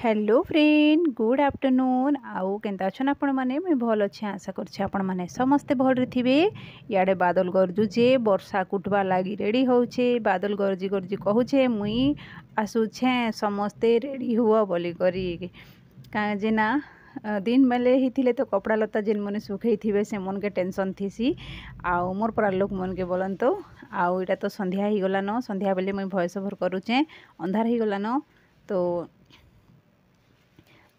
Hello friend good afternoon आउ केनता अछन आपण माने मुई भल अच्छे आशा करछे आपण माने समस्ते भल रे थिबे। इयाडे बादल गरजुचे वर्षा कुटवा लागी रेडी होउछे बादल गरजी गरजी कहूछे मुई आसुछे समस्ते रेडी हुआ बोली करी काहे जे ना दिन बेले ही तो कपड़ा लता जेन मैंने सुखई थे से मन के टेंशन थीसी आउ मोर परा लोक मन के बोलन तो आउ इटा तो संध्या ही गलान संध्या बेले मुई वॉइस ओवर करूचे अंधार ही गलान। तो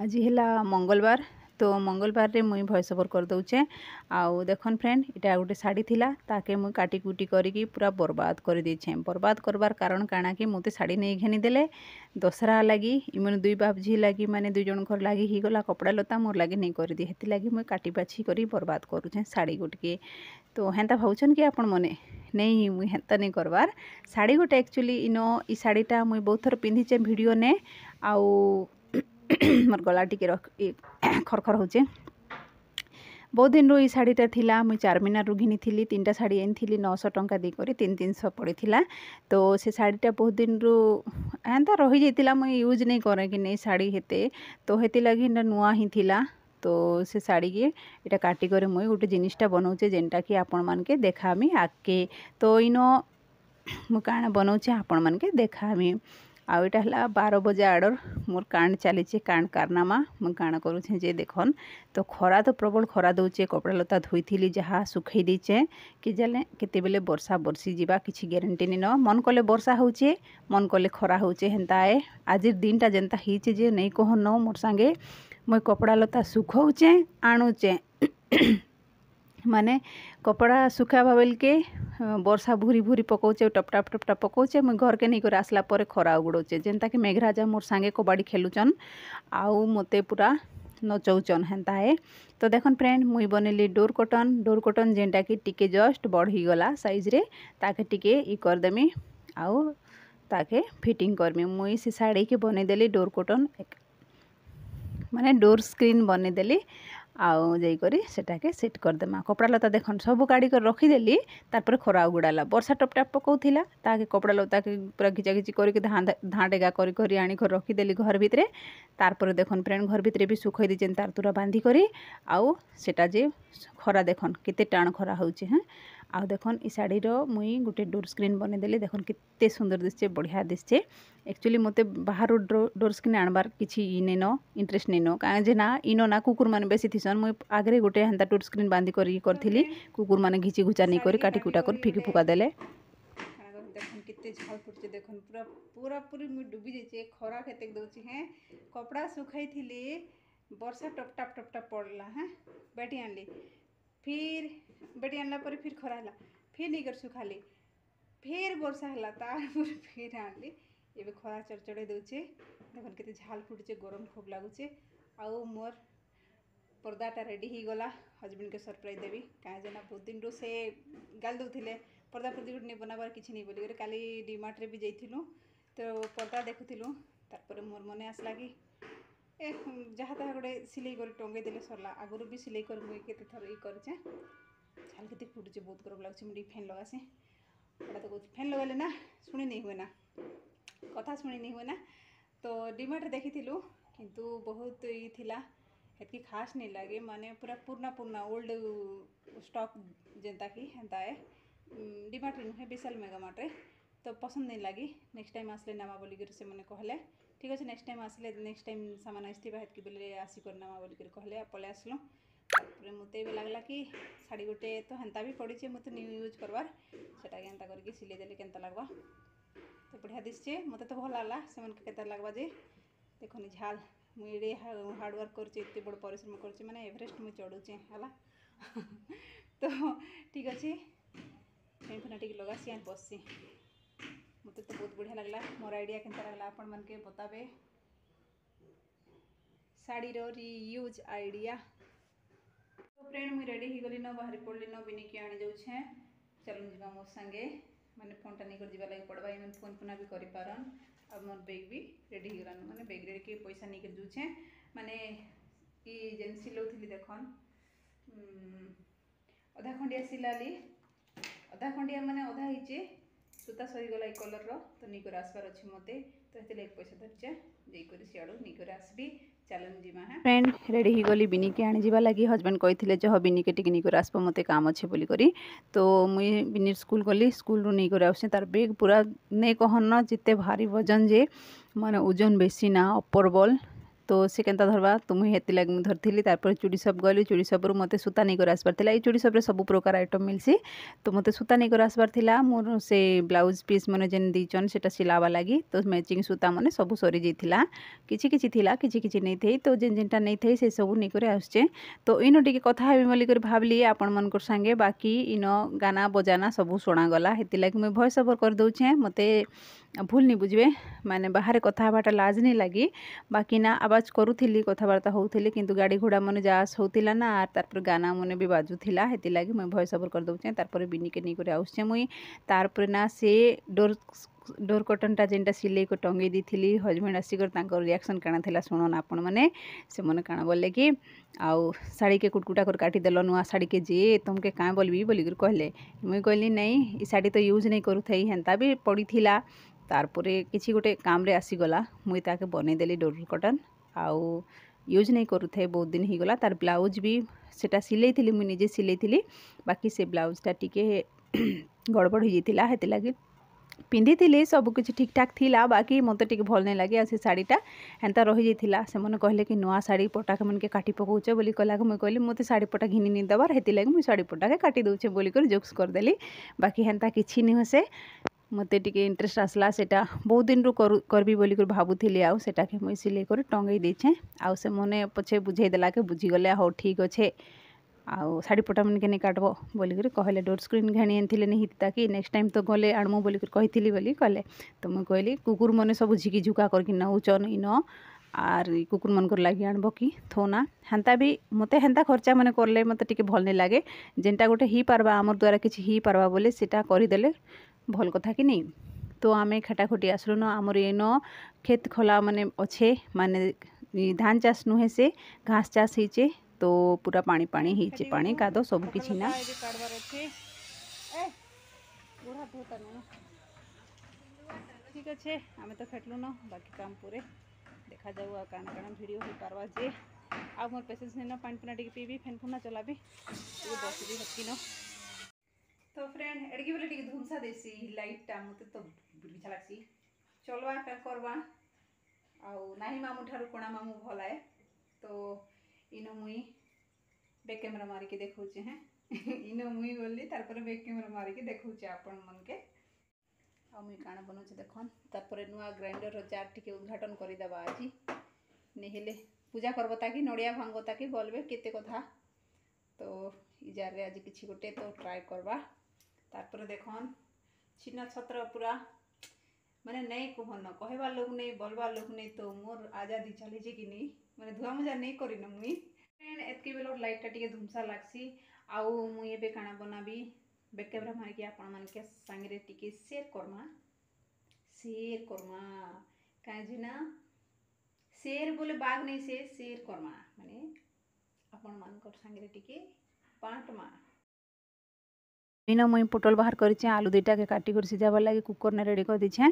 आज है मंगलवार तो मंगलवार रे मुई वॉइस ओवर कर दउचे। आउ देखन फ्रेंड इटा गोटे साड़ी थिला ताके मुई काटी कुटी करिकी पूरा बर्बाद कर देछे। बर्बाद करबार कारण काना कि मुते साड़ी नहीं घेनी देले दशहरा लगी इमन दुई बाप झी लगी माने दुई जन घर लगी ही गला कपड़ा लता मोर लगी नहीं कर दी हेती लगी मुई काटी बाछी करी बर्बाद करूछे साड़ी गोटे। तो हेंता भावछन कि आपण मने नहीं मुई हेंता नहीं करबार साड़ी गोटे एक्चुअली इनो ई साड़ीटा मुई बहुत थर पिंधिचे वीडियो ने आउ मोर गला टिके खरखर होचे बहुत दिन रो ई साड़ीटा थिला मुई 4 मीनार रू घिनी थी 3टा साड़ी एन थी 900 टंका दी करी 300 पड़ी थिला। तो से साड़ीटा बहुत दिन रू एंता रही जाइतिला मुई यूज नहीं करे कि नहीं साड़ी हेते तो हेती लगी नुआ ही थिला। तो से साड़ी के इटा काटी करे मुई गोटे जिनिसटा बनाऊचे जेनटा कि आपण मान के देखामी आके। तो इनो मु काण बनाऊचे आपण मान के देखामी आउ इटा हला 12 बजे आडर मोर कांड चली कांड कारनामा मुझे काण करुचे जे देखन। तो खरा तो प्रबल खरा दौचे कपड़ा लता धोई थी जहाँ सुखई दीचे कि जाने केते बेले वर्षा बरसी जीवा किसी ग्यारंटी नहीं न मन कले वर्षा होचे मन कले खरा होचे हेंता है आज दिनटा जेनता हिचे जे नहीं कहन न मोर संगे मुई कपड़ा लता सुखौचे आणुचे माने कपड़ा सुखाबा बेल के वर्षा भूरी भूरी पकाउचे टपटाप टपटाप पकाउचे मुई घर के नहीं कर आसला परे खरा उगड़ौचे जेनता कि मेघराजा मोर सांगे कबाड़ी खेलुचन आउ मते पूरा नचौचन हेंता है। तो देखन फ्रेंड मुई बनेली डोर कटन जेनटा कि टिके जस्ट बड़ ही गला साइज रे ताके टिके ई करदेमी आउ ताके फिटिंग करमी मुई से साड़ी के बनेदेली डोर कटन माने डोर स्क्रीन बनेदेली आउ जाइकरी सेटाके सेट करदेमा कपड़ा लता देखन सब काढ़ी कर रखीदेली तापर खरा उगुड़ाला वर्षा टपटाप पकाउथिला ताके कपड़ा लता के पूरा घिचा घिची करके धाँ डेगा करी करी आनी कर रखीदेली घर भितरे तारपर देखन फ्रेंड घर भितरे भी सुखई दीचेन तार तुरा बांधी करी आउ सेटा जे खरा देखन केते टाण खरा होउचे। हाँ आउ देखन ई साड़ीर मुई गोटे डोर स्क्रीन बनेदेली देखन केते सुंदर दिसचे बढ़िया दिसचे। एक्चुअली मते बाहर डोर स्क्रीन आनबार किछि नेनो इंटरेस्ट नेनो काहे जे ना इनो ना कुकुर माने बेसी थिसन मुई आगरे गोटे हेंता डोर स्क्रीन बांधी करी करथिली कुकुर माने घिची घुचा नहीं करी काटी कुटा कर फिकी फुका देले देखन केते झाल फुटचे देखन पूरा पूरा पूरी मुई डूबी जाइछे खरा केते दउची हैं कपड़ा सुखाई थिली वर्षा टपटाप टपटाप पड़ला। हाँ बेटी आनली फिर बेटी आनला पर फिर खरा हला फिर नहीं कर सुखाली फिर वर्षा हला तार फिर आनली एबे खरा चढ़चढ़े दउचे देखन केते झाल फुटचे गरम खूब लागुचे आउ मोर पर्दाटा रेडी ही गला हजबैंड के सरप्राइज देवी कहीं जना बहुत दिन रू से गाल दौले पर्दा पर्दी गोटे नहीं बनाबार किसी नहीं बोलिक काली डीमार्ट रे भी जाइलु तो पर्दा देखुलु तार मोर मन आसला कि ए जहाँ तहाँ गोटे सिलाई कर टंगे देले सरला आगुरी भी सिलाई कर मुई केते थर ई करचे झाल केते फुटुचे बहुत गरम लागुचे मुझे फैन लगासे एटा तो कहूँ फैन लगाले ना शुणी नहीं हुए ना कथा शुणी नहीं हुए ना। तो डीमार्ट देखी किंतु बहुत ई थिला हेतकी खास नहीं लगे माने पूरा पुराना ओल्ड स्टॉक जेनता कि हेंता है डीमार्ट रे नुहे विशाल मेगा मार्ट रे तो पसंद नहीं लगी नेक्स्ट टाइम आसले नामा बोलिक से मैंने कहले ठीक अच्छे नेक्स्ट टाइम आसले नेक्स्ट टाइम सामान आसवा हेतकी बेले आसिक नामा बोलिक कहले पलि आसलु तापर मते भी लगला कि साड़ी गोटे तो हेंता भी पड़ी मत न्यू यूज करवार सेटा केंता करके सिले देले केंता लगवा तो बढ़िया दिसचे मते तो भल लागला से मन केता लगवा जे देखनी झाल मुझे हार्डवर्क करते बड़ परिश्रम कर माने एवरेस्ट मुझे चढ़ुचे है तो ठीक अच्छे फैन फैन टी लगासी बससी मत तो बहुत बढ़िया लगला मोर आइडिया केंता लगला आपण मन के बताबे साड़ी रीयूज आइडिया। तो फ्रेंड मुझे रेडी हो गली न बाहर पड़ली न बिनी की आनी जाऊे चलन जीवा मोर संगे मैंने फोनटा नहीं कर जीवा लगे पड़वा ये फोन फोना भी कर पारन अब मोर बैग भी रेडी हो गलान माने बैग रे के पैसा नहीं कर जुछे माने ई जेन सिलौथली देखन अधा खंडिया सिलाली अधा खंडिया माने अधा हिचे सूता सरीगला ये कलर तो नहीं आसबार अच्छे मत तो ये पैसा धरचे जाकर सियाड़ू नहीं आसबी चलन जीमा है फ्रेंड रेडी ही गली बिनी के आनी लगी हजबैंड कही हाँ बिनी के टिके नहीं आसब मत काम अच्छे बोलिक तो मुई बिनी स्कूल गली स्कूल नहीं कर आसे तार बेग पूरा नहीं कहन जिते भारी वजन जे माने ओजन बेसी ना अपर बल तो से केंता धरवा तो मुझे हेती लगे मुझे धरती तार चूड़ी सब गली चूड़ी सब मत सूता नहीं कर आसबार ये चूड़ी सब सब प्रकार आइटम मिलसी तो मत सूता नहीं कर आसबार मोर से ब्लाउज पीस मैंने जेन दीचन से सिलावा लगी तो मैचिंग सूता मैंने सब सरी जाइला किछि किछि नहीं थे तो जेन जेनटा नहीं थे से सब नहीं कर आसचे तो इनो टिके कथा हेबी बोलिक भावली आपण मनकर संगे बाकी इनो गाना बजाना सब शुणागला हेती लगे मुझे भॉइस ओवर कर दौचे मते भूल नहीं बुझे माने बाहर कथा बाटा लाज नहीं लगी बाकी ना आवाज करूली कथबार्ता होती किंतु गाड़ी घोड़ा मन जास होता ना आर तार गाना मन भी बाजुला हेती लगे मुझे भॉइस ओवर कर दौचे तार बिनी के नहीं आसचे मुई तार ना से डोर कटनटा जेनटा सिलाई को टंगे दी थी हजबैंड आसिक रिएक्शन काना था शुणन आपण मैंने से मैंने काना बोले कि आउ शाड़ी के कुटकुटा कर काटी देल नुआ शाड़ी के जे तुमके क्या बोलबी बोलिक कहले मुई कहली नहीं ये शाड़ी तो यूज नहीं करू थी हेन्ता भी पड़ी थिला तारपरे किसी गोटे काम रे आसीगला मुई ताके बनईदेली डोर कटन आउ यूज नहीं करू थे बहुत दिन ही गला तार ब्लाउज भी सेटा सिलाई थी मुई निजे सिलाई थी बाकी से ब्लाउजटा टिके गड़बड़ हो जाता हेती लगे पिंधि थी सब किसी ठीक ठाक थिला बाकी मत टे भल नहीं लगे से शाड़ीटा एंता रही जाता से मैंने कहले कि नुआ शाड़ी पटा मन के काटी पकाउचे बोली कहला मुझे कहली मत शाड़ी पटा घिनी नहीं दबार हेती लगे मुझे शाड़ी पटा के काटी दूचे बोलिक जोक्स करदेली बाकी हेन्ता किसी नहीं से मत टे इंटरेस्ट आसला सेटा बहुत दिन रू करबी बोलिक भावुली आटा के मुई सिलाई कर टंगई देछे आउ से मने पछे बुझेदेला के बुझीगले हो ठीक अच्छे आउ शाड़ी पटा मन के नहीं काटब बोलिक कहले डोर स्क्रीन घाणी आनी नहीं ताकि नेक्स्ट टाइम तो गले आणमु बोलिक कही बोली कहले तो मुझे कहली कुकुर मैंने सब झिकी झुका करके नौचन इन आर कुकुर मनकर लगे आणब कि थोना हेन्ता भी मत हेन्ता खर्चा मैंने करले मत टिके भल नहीं लगे जेनटा गोटे ही पारबा आमर द्वारा किसी ही पारबा बोले सेटा करदेले भल कथा कि नहीं तो आमे खटाखटी आसलु न आमर एन खेत खोला माने अच्छे माने धान चाष नुहे से घास चाष होचे तो पूरा पानी पानी होचे पानी कादो सब किछि ना ठीक अच्छे आमे तो फेटलु न बाकी काम पूरे देखा जाऊ काना काना वीडियो हो पारवा जे आ मोर पेशेंस ने पानी पुना टिके पीबी फैन फुना चलाबी बसबी हटकी न तो फ्रेंड एडकी बोले टिके धुमसा देसी लाइटटा मते तो बिछा लागसी चलवा का करवा आउ नाही मामू ठारू कोणा मामू भलाए तो इनो मुई बैक कैमरा मारी के देखौचे हैं इनो मुई बोली तार पर बैक कैमरा मारी के देखौचे आपण मन के आ मुई काना बनौचे देखन तार पर नुआ ग्राइंडर रो जार टिके उद्घाटन करि दबा आजी नेहेले पूजा करबो ताकि नडिया भांगो ताकि बोलबे केते कथा तो ई जार रे आज किछि गोटे तो ट्राई करबा तार पर देखन छिना छत्र पूरा माने नहीं कहन कहवा लोग नहीं बोलवा लोग नहीं तो मोर आजादी चली जे कि नहीं माने धुआ मजा नहीं करी न मुई फ्रेंड एतकी बेल लाइट टा टिके धुमसा लागसी आउ मुई एबे खाना बनाबी बैक कैमरा मार के आपण मन के संग रे टिके शेयर करमा काहे जिना शेयर बोले बाग नहीं से शेयर करमा माने आपण मन कर संग रे टिके बांटमा इनो मुई पोटल बाहर करें आलू दुईटा के काटी कर सिझाबार लगे कुकर ने रेडी कर दीछे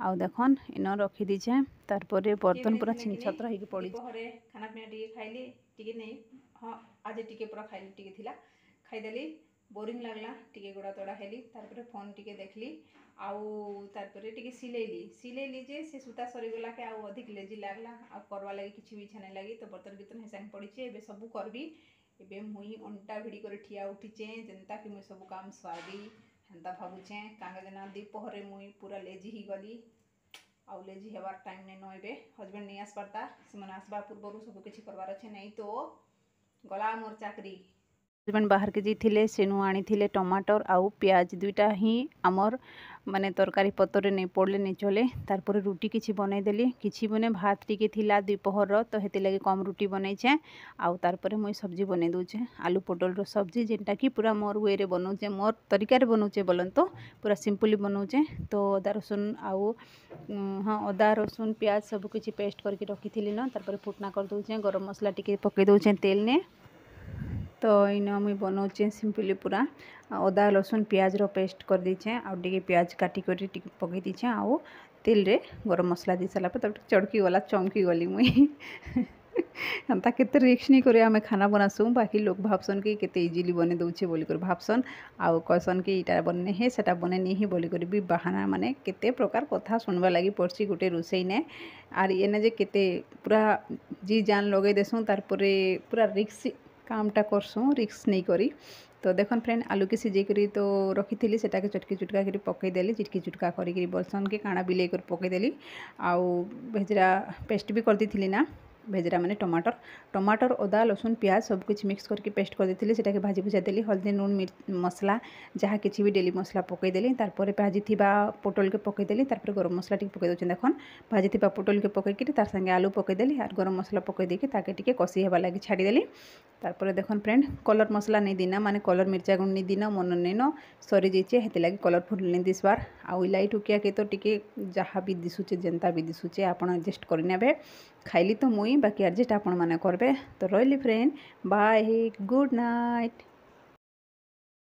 आउ देखन इन रखी दीछे तारपर बर्तन पूरा छिन छत्र होगी पड़ी घरे खाना पीना टिके खाइली टिके नहीं हाँ आज टिके पूरा खाइली टिके थिला खाइदेली बोरिंग लागला टिके गोड़ा तोड़ा हेली तारपर फोन टिके देखली आउ तारपर टिके सिलेली जे से सूता सरीगला के आउ अधिक लेजी लागला आ करवा लगे किछि भी इच्छा नहीं लगी तो बर्तन बितन हेसांग पड़ी एबे सब करबी एबे मुई अंटा भिड़ी कर ठिया उठीचे जेनता कि मुई सब काम स्वादी हेन्ता भावुचे कांगे जना दीपहरे मुई पूरा लेजी ही गली आउ लेजी हेबार टाइम नहीं न एबे हजबैंड नहीं आस पारता से मन आसबा पूर्व सब किछि करबार अछि नहीं तो गला मोर चाकरी हजबैंड बाहर के जाइए सेनु आनी टमाटर आउ प्याज दुईटा ही आमर माने तरकारी पतर नहीं पड़ले नहीं चले तारपर रुटी किछि बनईदेली किछि बने भात टिके थिला दुपहर तो हेती लगे कम रुटी बनईचे आउ तारपर मुई सब्जी बनै दूचे आलू पोटल रो सब्जी जेनटा कि पूरा मोर वे रे बनौचे मोर तरीका रे बनौचे बोलन तो पूरा सिंपली बनौचे तो अदा रसुन आउ हाँ अदा रसुन प्याज सब किछि पेस्ट करके रखी थी न तारपर फुटना कर दूचे गरम मसला टिके पकई दूचे तेल ने तो इन मुई बनाऊे सिंपली पूरा अदा लसुन पियाज पेस्ट कर देछे आ पियाज काटी कर पकई दीछे आउ तेल रे गरम मसला दी सारा तब चड़की गला चमकी गली मुई एंता केते रिक्स नहीं करे आमे खाना बनासुँ बाकी लोग भावसन कि केते इजिली बने दउछे बोली कर भावसन आउ कहसन कि इटा बने हे सेटा बने नहीं बोली कर भी बहाना माने केते प्रकार कथा सुनवा लगी पड़सी गोटे रोसई ने आर एने जे केते पूरा जी जान लगे देसुँ तार पूरा रिक्स कामटा करसुँ रिक्स नहीं करी। तो देखन फ्रेंड आलू के सिझे करी तो रखी थी सेटा के चटकी चुटका कर पकईदेली चिटकी चुटका करी बोलसन कि काଣା बिले कर पकईदेली आउ भेजरा पेस्ट भी कर दी ना भेजरा माने टमाटर अदा लसुन प्याज सब कुछ मिक्स करके पेस्ट कर देती से भाजी भुजा देली हल्दी नून मसला जहाँ किसी भी डेली मसला पकईदेली तार भाजी पोटल के पकईदेली तार गरम मसला टी पकई दूसरे देखन भाजी पोटल के पकईकि तार संगे आलू पकईदेली और गरम मसला पकई देके ताके टिके कषी हेबा लगी छाड़ीदेली तार देखन फ्रेंड कलर मसला नहीं दीना माने कलर मिर्चा गुंड नहीं दीना मन नहीं न सरी जाइए हेती लगी कलरफुल नहीं दिसबार आउ लाइट उकिया के तो टिके जहाँ भी दिशुचे जेनता भी दिशुचे आप एडजस्ट करने खाइली तो मुई बाकी एडजस्ट आपण मैंने करबे तो रही फ्रेंड बाय गुड नाइट।